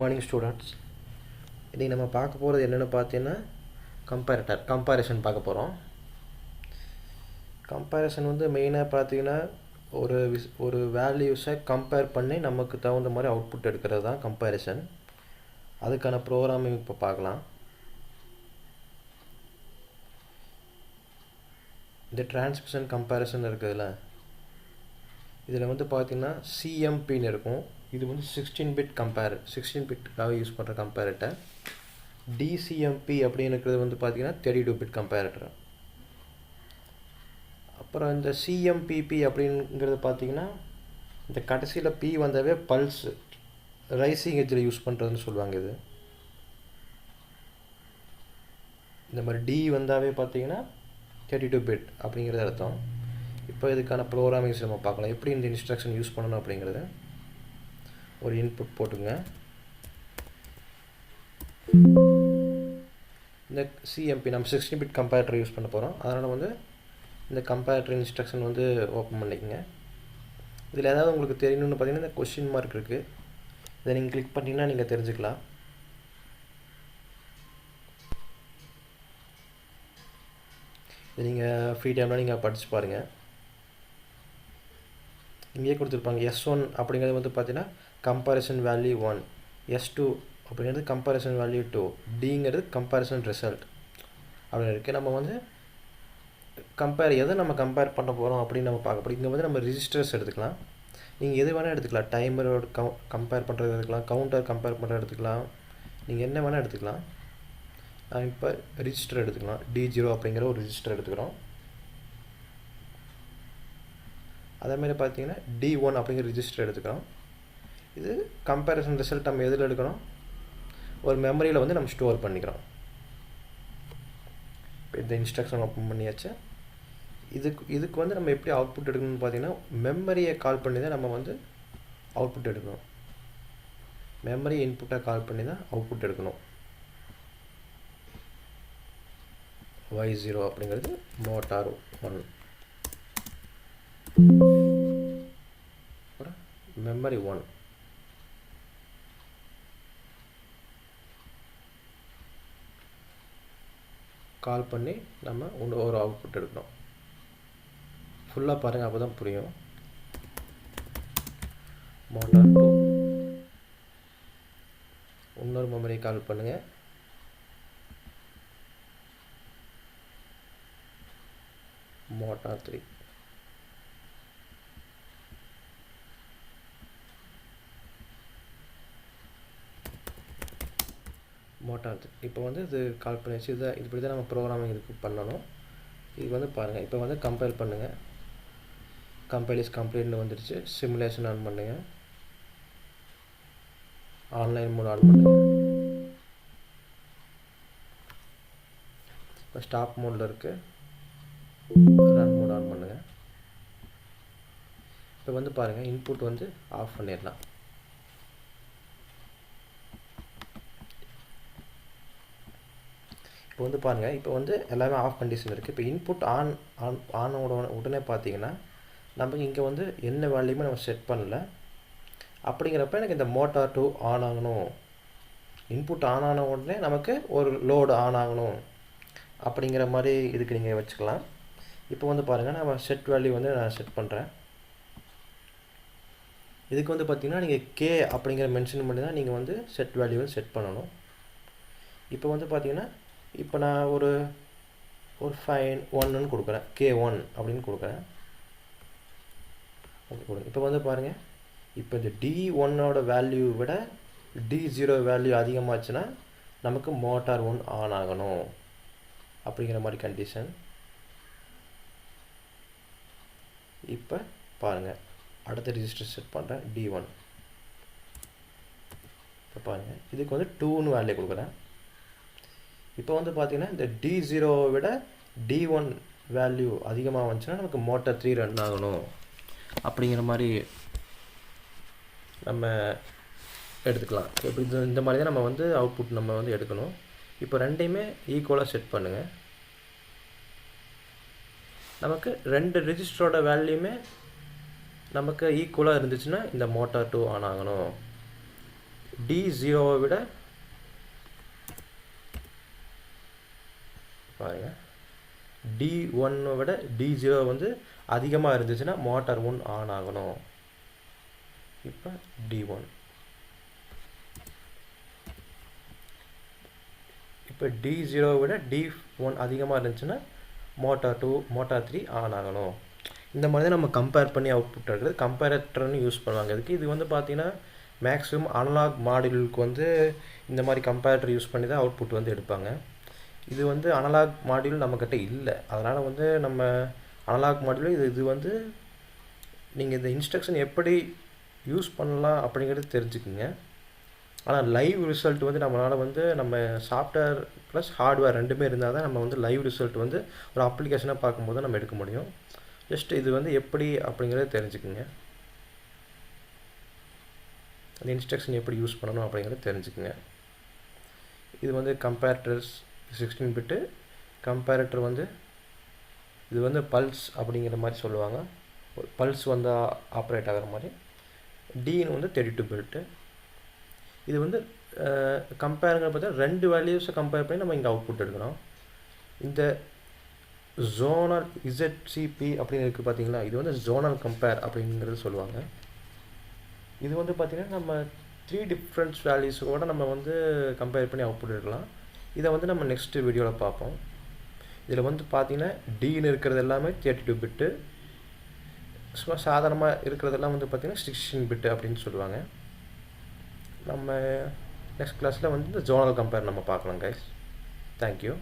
Morning students, இன்றைக்கி நம்ம பார்க்க போகிறது என்னென்னு பார்த்தீங்கன்னா கம்பேரிசன் பார்க்க போகிறோம். கம்பேரிசன் வந்து மெயினாக பார்த்தீங்கன்னா ஒரு வேல்யூஸை கம்பேர் பண்ணி நமக்கு தகுந்த மாதிரி அவுட்புட் எடுக்கிறது தான் கம்பேரிசன். அதுக்கான ப்ரோக்ராமிங் இப்போ பார்க்கலாம். இந்த டிரான்ஸ்மிஷன் கம்பேரிசன் இருக்குதுல்ல, இதில் வந்து பார்த்திங்கன்னா சிஎம்பின்னு இருக்கும். இது வந்து 16 பிட்டுக்காக யூஸ் பண்ணுற கம்பேரேட்டர். டிசிஎம்பி அப்படின்னு இருக்கிறது வந்து பார்த்திங்கன்னா 32 பிட் கம்பேரேட்டர். அப்புறம் இந்த சிஎம்பிபி அப்படிங்கிறது பார்த்திங்கன்னா இந்த கடைசியில் பி வந்தாவே பல்ஸ் ரைசிங் எட்ஜில் யூஸ் பண்ணுறதுன்னு சொல்லுவாங்க. இது இந்த மாதிரி டி வந்தாவே பார்த்திங்கன்னா 32 பிட் அப்படிங்கிறது அர்த்தம். இப்போ இதுக்கான ப்ரோக்ராமிங்ஸ் நம்ம பார்க்கலாம். எப்படி இந்த இன்ஸ்ட்ரக்ஷன் யூஸ் பண்ணணும் அப்படிங்கிறது. ஒரு இன்புட் போட்டுங்க. இந்த சிஎம்பி நம்ம 16 பிட் கம்பேரேட்டர் யூஸ் பண்ண போகிறோம். அதனால் வந்து இந்த கம்பேரேட்டர் இன்ஸ்ட்ரக்ஷன் வந்து ஓப்பன் பண்ணிக்கோங்க. இதில் ஏதாவது உங்களுக்கு தெரியணும்னு பார்த்தீங்கன்னா இந்த கொஸ்டின் மார்க் இருக்குது. இதை நீங்கள் கிளிக் பண்ணிங்கன்னா நீங்கள் தெரிஞ்சுக்கலாம். இதை நீங்கள் ஃப்ரீ டைமில் நீங்கள் படித்து பாருங்கள். இங்கேயே கொடுத்துருப்பாங்க. S1 அப்படிங்கிறது வந்து பார்த்தீங்கன்னா கம்பேரிசன் வேல்யூ 1, S2 அப்படிங்கிறது கம்பேரிசன் வேல்யூ 2, டிங்கிறது கம்பேரிசன் ரிசல்ட் அப்படின்னு இருக்குது. நம்ம வந்து எதை நம்ம கம்பேர் பண்ண போகிறோம் அப்படின்னு நம்ம பார்க்க போகிறோம். இங்கே வந்து நம்ம ரிஜிஸ்டர்ஸ் எடுத்துக்கலாம். நீங்கள் எது வேணால் எடுத்துக்கலாம். டைமரோட கம்பேர் பண்ணுறது எடுத்துக்கலாம், கவுண்டர் கம்பேர் பண்ணுறது எடுத்துக்கலாம், நீங்கள் என்ன வேணால் எடுத்துக்கலாம். நான் இப்போ ரிஜிஸ்டர் எடுத்துக்கலாம். D0 அப்படிங்கிற ஒரு ரிஜிஸ்டர் எடுத்துக்கிறோம். அதேமாதிரி பார்த்தீங்கன்னா D1 அப்படிங்கிற ரிஜிஸ்டர் எடுத்துக்கிறோம். இது கம்பேரிசன் ரிசல்ட் நம்ம எதில் எடுக்கிறோம், ஒரு மெமரியில் வந்து நம்ம ஸ்டோர் பண்ணிக்கிறோம். இப்போ இந்த இன்ஸ்ட்ரக்ஷன் ஓப்பன் பண்ணியாச்சு. இதுக்கு வந்து நம்ம எப்படி அவுட்புட் எடுக்கணும்னு பார்த்தீங்கன்னா மெமரியை கால் பண்ணி தான் நம்ம வந்து அவுட்புட் எடுக்கணும். மெமரி இன்புட்டை கால் பண்ணி தான் அவுட்புட் எடுக்கணும். Y0 அப்படிங்கிறது மோட்டார் 1, மெமரி 1. கால் பண்ணி நம்ம ஒரு அவுட்புட் எடுக்கணும். ஃபுல்லாக பாருங்கள், அப்போ தான் புரியும். மோட்டார் 2, இன்னொரு மெமரி கால் பண்ணுங்கள். Motor 3, motor 3. இப்போ வந்து இது கால் பண்ணிச்சு. இப்படி தான் நம்ம ப்ரோக்ராமிங் இதுக்கு பண்ணணும். இது வந்து பாருங்கள், இப்போ வந்து கம்பைல் பண்ணுங்கள். கம்பைல் இஸ் கம்ப்ளீட்னு வந்துடுச்சு. சிமுலேஷன் ஆன் பண்ணுங்கள். ஆன்லைன் மோட் ஆன் பண்ணுங்கள். இப்போ ஸ்டாப் மோடில் இருக்குது. ரன் மோட் ஆன் பண்ணுங்கள். இப்போ வந்து பாருங்கள், இன்புட் வந்து ஆஃப் பண்ணிடலாம். இப்போ வந்து பாருங்கள், இப்போ வந்து எல்லாமே ஆஃப் கண்டிஷன் இருக்குது. இப்போ இன்புட் ஆனோட உடனே பார்த்தீங்கன்னா நம்ம இங்கே வந்து என்ன வேல்யூமே நம்ம செட் பண்ணல. அப்படிங்கிறப்ப எனக்கு இந்த மோட்டார் 2 ஆன் ஆகணும். இன்புட் ஆன் ஆன உடனே நமக்கு ஒரு லோடு ஆன் ஆகணும் அப்படிங்கிற மாதிரி இதுக்கு நீங்கள் வச்சுக்கலாம். இப்போ வந்து பாருங்கள், நம்ம செட் வேல்யூ வந்து நான் செட் பண்ணுறேன். இதுக்கு வந்து பார்த்திங்கன்னா நீங்கள் K அப்படிங்கிற மென்ஷன் பண்ணி தான் நீங்கள் வந்து செட் வேல்யூவை செட் பண்ணணும். இப்போ வந்து பார்த்திங்கன்னா இப்போ நான் ஒரு ஃபைன் 1ன்னு கொடுக்குறேன். K1 அப்படின்னு கொடுக்குறேன். ஓகே கொடுங்க. இப்போ வந்து பாருங்கள், இப்போ இந்த D1ஓட வேல்யூ விட D0 வேல்யூ அதிகமாச்சுன்னா நமக்கு மோட்டார் 1 ஆன் ஆகணும் அப்படிங்கிற மாதிரி கண்டிஷன். இப்போ பாருங்கள், அடுத்த ரிஜிஸ்டர் செட் பண்ணுறேன். D1. இப்போ பாருங்கள், இதுக்கு வந்து 2ன்னு வேல்யூ கொடுக்குறேன். இப்போ வந்து பார்த்திங்கன்னா இந்த D0 விட D1 வேல்யூ அதிகமாக வந்துச்சுன்னா நமக்கு மோட்டார் 3 ரன் ஆகணும் அப்படிங்கிற மாதிரி நம்ம எடுத்துக்கலாம். இப்போ இந்த மாதிரி தான் நம்ம வந்து அவுட்புட் நம்ம வந்து எடுக்கணும். இப்போ ரெண்டையுமே ஈக்குவலாக செட் பண்ணுங்கள். நமக்கு 2 ரெஜிஸ்டரோட வேல்யூமே நமக்கு ஈக்குவலாக இருந்துச்சுன்னா இந்த மோட்டார் 2 ஆன் ஆகணும். D0 விட பாருங்க D1 விட D0 வந்து அதிகமாக இருந்துச்சுன்னா மோட்டார் 1 ஆன் ஆகணும். இப்போ D1 இப்போ D0 விட D1 அதிகமாக இருந்துச்சுன்னா மோட்டார் 2 மோட்டார் 3 ஆன் ஆகணும். இந்த மாதிரி தான் நம்ம கம்பேர் பண்ணி அவுட்புட் எடுக்கிறது கம்பேரட்டர்னு யூஸ் பண்ணுவாங்க. இதுக்கு இது வந்து பார்த்தீங்கன்னா மேக்ஸிமம் அனலாக் மாடியூலுக்கு வந்து இந்த மாதிரி கம்பேரட்டர் யூஸ் பண்ணி தான் அவுட்புட் வந்து எடுப்பாங்க. இது வந்து அனலாக் மாடியூல் நம்மக்கிட்ட இல்லை. அதனால் வந்து நம்ம அனலாக் மாடியூல் இது வந்து நீங்கள் இந்த இன்ஸ்ட்ரக்ஷன் எப்படி யூஸ் பண்ணலாம் அப்படிங்கிறது தெரிஞ்சுக்குங்க. ஆனால் லைவ் ரிசல்ட் வந்து நம்மளால் வந்து நம்ம சாஃப்ட்வேர் ப்ளஸ் ஹார்ட்வேர் ரெண்டுமே இருந்தால் தான் நம்ம வந்து லைவ் ரிசல்ட் வந்து ஒரு அப்ளிகேஷனாக பார்க்கும்போது நம்ம எடுக்க முடியும். ஜஸ்ட் இது வந்து எப்படி அப்படிங்கிறத தெரிஞ்சுக்குங்க. அந்த இன்ஸ்ட்ரக்ஷன் எப்படி யூஸ் பண்ணணும் அப்படிங்கிறத தெரிஞ்சுக்குங்க. இது வந்து கம்பேரட்டர்ஸ் 16 பிட்டு கம்பேரட்டர் வந்து இது வந்து பல்ஸ் அப்படிங்கிற மாதிரி சொல்லுவாங்க. பல்ஸ் வந்து ஆப்ரேட் ஆகிற மாதிரி. டீன்னு வந்து 32 பிட்டு. இது வந்து கம்பேருங்கிற பார்த்தா 2 வேல்யூஸை கம்பேர் பண்ணி நம்ம இங்கே அவுட்புட் எடுக்கணும். இந்த ஜோனல் ZCP அப்படின்னு இருக்குது பார்த்தீங்களா, இது வந்து ஜோனல் கம்பேர் அப்படிங்கிறது சொல்லுவாங்க. இது வந்து பார்த்திங்கன்னா நம்ம 3 டிஃப்ரெண்ட்ஸ் வேல்யூஸோட நம்ம வந்து கம்பேர் பண்ணி அவுட்புட் எடுக்கலாம். இதை வந்து நம்ம நெக்ஸ்ட் வீடியோவில் பார்ப்போம். இதில் வந்து பார்த்திங்கன்னா டீன்னு இருக்கிறது எல்லாமே 32 பிட்டு, சும்மா சாதாரணமாக இருக்கிறதெல்லாம் வந்து பார்த்திங்கன்னா 16 பிட்டு அப்படின்னு சொல்லுவாங்க. நம்ம நெக்ஸ்ட் கிளாஸில் வந்து இந்த ஜோனல் கம்பேர் நம்ம பார்க்கலாம் கைஸ். தேங்க்யூ.